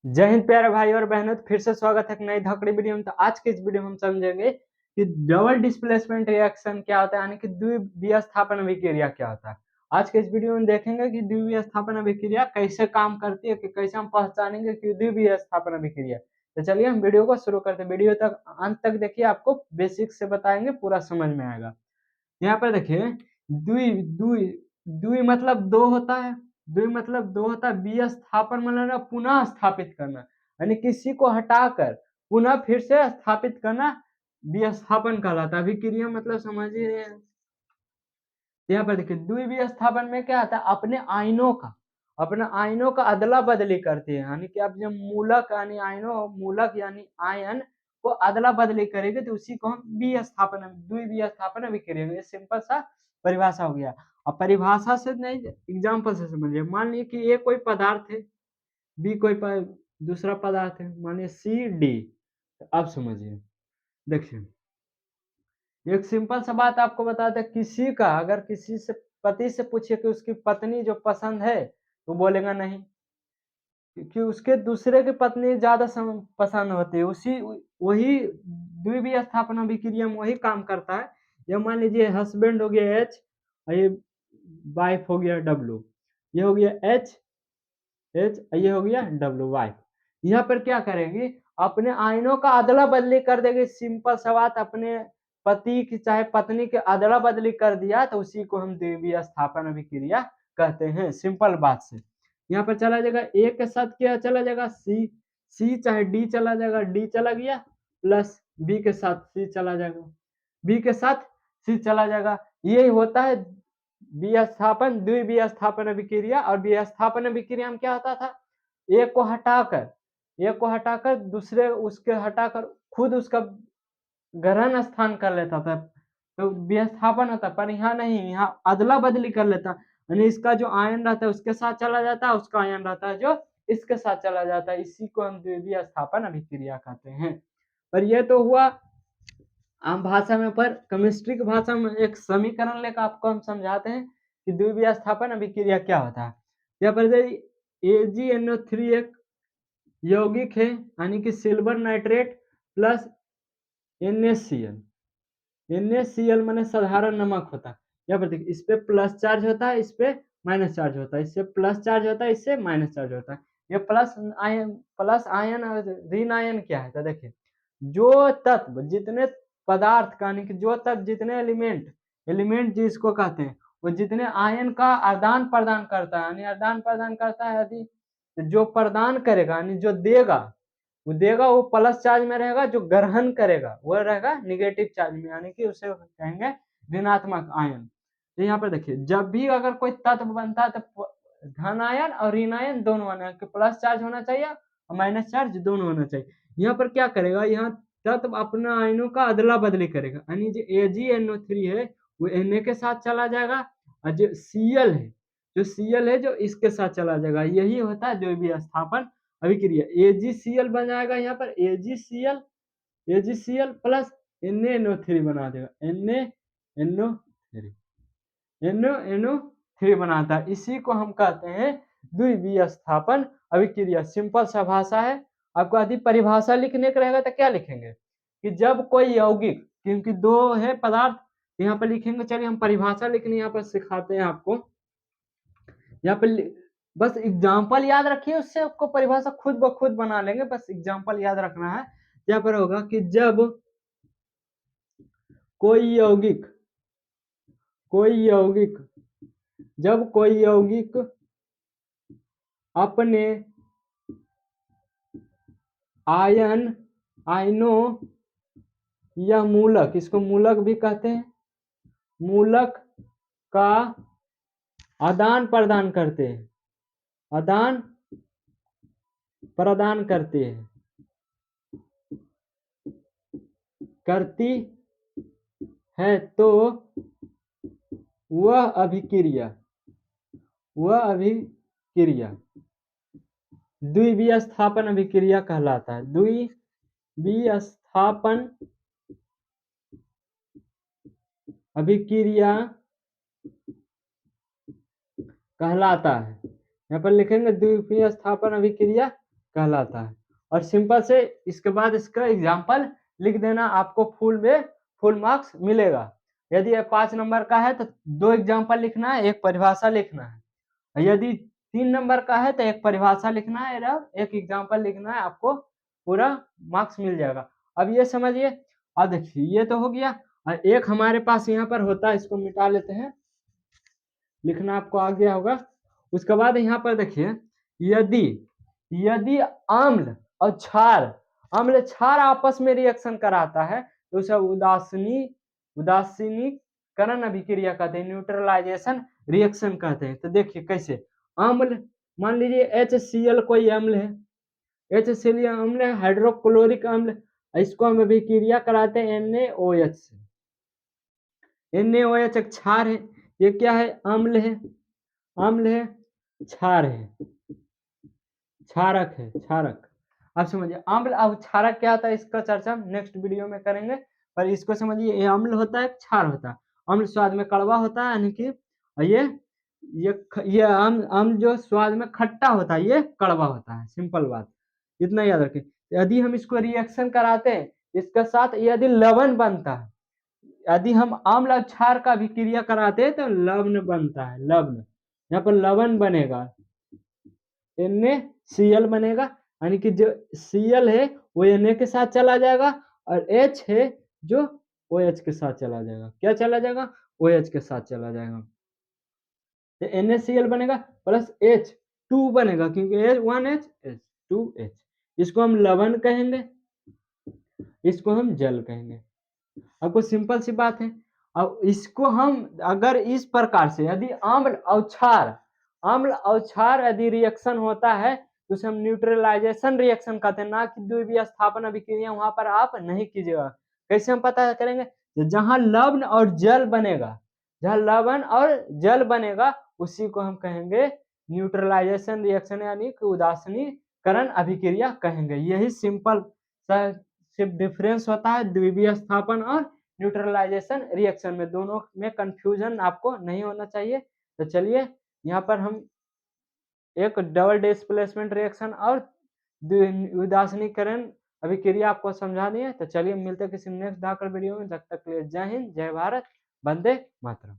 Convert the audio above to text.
जय हिंद प्यारे भाई और बहनों, तो फिर से स्वागत है एक नई धकड़ी वीडियो में। तो आज के इस वीडियो में हम समझेंगे कि डबल डिस्प्लेसमेंट रिएक्शन क्या होता है, यानी कि द्विविस्थापन अभिक्रिया क्या होता है। आज के इस वीडियो में देखेंगे कि द्विविस्थापन अभिक्रिया कैसे काम करती है, कि कैसे हम पहचानेंगे कि द्विविस्थापन अभिक्रिया। तो चलिए हम वीडियो को शुरू करते हैं। वीडियो तक अंत तक देखिए, आपको बेसिक से बताएंगे, पूरा समझ में आएगा। यहाँ पर देखिए, द्वि द्वि द्वि मतलब दो होता है। द्वि मतलब दो होता है। विस्थापन मतलब पुनः स्थापित करना, यानी किसी को हटाकर पुनः फिर से स्थापित करना विस्थापन कहलाता है। अभिक्रिया मतलब समझिए। यहाँ पर देखिए, द्विविस्थापन में क्या आता है, अपने आयनों का अदला बदली करती है। यानी कि अब जब मूलक यानी आयनों, मूलक यानी आयन को अदला बदली करेंगे तो उसी को हम विस्थापन द्विविस्थापन अभिक्रिया, ये सिंपल सा परिभाषा हो गया। अब परिभाषा से नहीं, एग्जाम्पल से समझिए। मान लीजिए कि ए कोई पदार्थ है, बी कोई दूसरा पदार्थ है, मानिए सी डी। अब समझिए, देखिए एक सिंपल सा बात आपको बताते हैं। किसी का अगर किसी से पति से पूछे कि उसकी पत्नी जो पसंद है, तो बोलेगा नहीं, क्योंकि उसके दूसरे की पत्नी ज्यादा पसंद होती है। उसी वही द्विविस्थापन अभिक्रिया में वही काम करता है। ये मान लीजिए हस्बैंड हो गया एच, और ये वाइफ हो गया डब्ल्यू। ये हो गया एच एच, ये हो गया डब्ल्यू वाइफ। यहाँ पर क्या करेंगी, अपने आयनों का अदला बदली कर देगी। सिंपल सा बात, अपने पति की चाहे पत्नी के अदला बदली कर दिया तो उसी को हम द्विविस्थापन अभिक्रिया कहते हैं। सिंपल बात से यहाँ पर चला जाएगा, ए के साथ क्या चला जाएगा, सी। सी चाहे डी चला जाएगा, डी चला गया, प्लस बी के साथ सी चला जाएगा, बी के साथ सी चला जाएगा। यही होता है विस्थापन, द्विविस्थापन अभिक्रिया। और विस्थापन अभिक्रिया में क्या होता था, एक को हटाकर दूसरे उसके हटाकर खुद उसका ग्रहण स्थान कर लेता था, तो विस्थापन होता। पर यहाँ नहीं, यहाँ अदला बदली कर लेता, यानी इसका जो आयन रहता है उसके साथ चला जाता है, उसका आयन रहता है जो इसके साथ चला जाता है। इसी को हम द्विविस्थापन अभिक्रिया कहते हैं। पर यह तो हुआ आम भाषा में। पर केमिस्ट्री की भाषा में एक समीकरण लेकर आपको हम समझाते हैं कि द्विविस्थापन अभिक्रिया क्या होता है। यहाँ पर AgNO3 एक यौगिक है, यानी कि silver nitrate plus NaCl। NaCl माने साधारण नमक होता है। यहाँ पर देखिए, इस पे प्लस चार्ज होता है, इस पे माइनस चार्ज होता है, इससे प्लस चार्ज होता है, इससे माइनस चार्ज होता है। ये प्लस आयन और ऋण आयन क्या है, तो देखिए जो तत्व जितने पदार्थ का, यानी कि जो तत्व जितने एलिमेंट जिसको कहते हैं, वो जितने आयन का आदान प्रदान करता है, यानी आदान प्रदान करता है, यदि जो प्रदान करेगा यानी जो देगा, वो प्लस चार्ज में रहेगा। जो ग्रहण करेगा वो रहेगा निगेटिव चार्ज में, यानी कि उसे कहेंगे ऋणात्मक आयन। तो यहाँ पर देखिए, जब भी अगर कोई तत्व बनता है तो धन आयन और ऋण आयन दोनों आना, प्लस चार्ज होना चाहिए और माइनस चार्ज दोनों होना चाहिए। यहाँ पर क्या करेगा, यहाँ तत्व अपना आयनों का अदला बदली करेगा, यानी जो AgNO3 है वो Na के साथ चला जाएगा, और जो Cl है जो इसके साथ चला जाएगा। यही होता है द्विविस्थापन अभिक्रिया। AgCl बन जाएगा, यहाँ पर AgCl प्लस NaNO3 बना देगा, NaNO3 बनाता है। इसी को हम कहते हैं द्विविस्थापन अभिक्रिया। सिंपल सा भाषा है। आपको यदि परिभाषा लिखने का रहेगा तो क्या लिखेंगे, कि जब कोई यौगिक, क्योंकि दो है पदार्थ, यहाँ पर लिखेंगे। चलिए हम परिभाषा लिखने यहाँ पर सिखाते हैं आपको। यहाँ पर बस एग्जाम्पल याद रखिए, उससे आपको परिभाषा खुद ब खुद बना लेंगे। बस एग्जाम्पल याद रखना है। यहाँ पर होगा कि जब कोई यौगिक अपने आयनों या मूलक, इसको मूलक भी कहते हैं, मूलक का आदान प्रदान करते हैं, करती है, तो वह अभिक्रिया द्विविस्थापन अभिक्रिया कहलाता है। द्विविस्थापन अभिक्रिया कहलाता है। यहाँ पर लिखेंगे द्विविस्थापन अभिक्रिया कहलाता है। और सिंपल से इसके बाद इसका एग्जाम्पल लिख देना, आपको फुल मार्क्स मिलेगा। यदि 5 नंबर का है तो 2 एग्जाम्पल लिखना है, एक परिभाषा लिखना है। यदि 3 नंबर का है तो एक परिभाषा लिखना है और एक एग्जाम्पल लिखना है, आपको पूरा मार्क्स मिल जाएगा। अब ये समझिए। अब देखिए ये तो हो गया, और एक हमारे पास यहाँ पर होता है, इसको मिटा लेते हैं, लिखना आपको आ गया होगा। उसके बाद यहाँ पर देखिए, यदि यदि अम्ल और क्षार आपस में रिएक्शन कराता है तो उसे उदासीनीकरण अभिक्रिया कहते हैं, न्यूट्रलाइजेशन रिएक्शन कहते हैं। तो देखिए कैसे, अम्ल मान लीजिए HCl कोई अम्ल है, HCl अम्ल है, हाइड्रोक्लोरिक अम्ल, इसको हम अभिक्रिया कराते हैं NaOH से। NaOH एक क्षार है, ये क्या है, अम्ल है, क्षार है, क्षारक। अब समझिए अम्ल और क्षारक क्या होता है, इसका चर्चा हम नेक्स्ट वीडियो में करेंगे। पर इसको समझिए, ये अम्ल होता है, क्षार होता है। अम्ल स्वाद में कड़वा होता है, यानी कि ये अम्ल जो स्वाद में खट्टा होता है, ये कड़वा होता है। सिंपल बात, इतना याद रखें। यदि हम इसको रिएक्शन कराते हैं इसके साथ, यदि लवण बनता है, यदि हम अम्ल और क्षार का अभिक्रिया कराते हैं तो लवण बनता है, लवण। यहाँ पर लवण बनेगा, NaCl बनेगा, यानी कि जो Cl है वो Na के साथ चला जाएगा, और H है जो OH के साथ चला जाएगा। क्या चला जाएगा, OH के साथ चला जाएगा। तो NaCl बनेगा प्लस H2 बनेगा, क्योंकि 1H H2H। इसको हम लवण कहेंगे, इसको हम जल कहेंगे। अब कुछ सिंपल सी बात है। अब इसको हम अगर इस प्रकार से, यदि अम्ल और क्षार यदि रिएक्शन होता है तो उसे हम न्यूट्रलाइजेशन रिएक्शन कहते हैं, ना कि द्वितीय स्थापन अभिक्रिया वहां पर आप नहीं कीजिएगा। कैसे हम पता करेंगे, जहां लवण और जल बनेगा उसी को हम कहेंगे न्यूट्रलाइजेशन रिएक्शन, यानी कि उदासीनीकरण अभिक्रिया कहेंगे। यही सिंपल सिर्फ डिफरेंस होता है द्वितीय स्थापन और न्यूट्रलाइजेशन रिएक्शन में। दोनों में कंफ्यूजन आपको नहीं होना चाहिए। तो चलिए यहाँ पर हम एक डबल डिस्प्लेसमेंट रिएक्शन और उदासीनीकरण अभिक्रिया आपको समझा दिए। तो चलिए मिलते हैं किसी नेक्स्ट धाकड़ वीडियो में। जब तक के लिए जय हिंद, जय भारत, वंदे मातरम।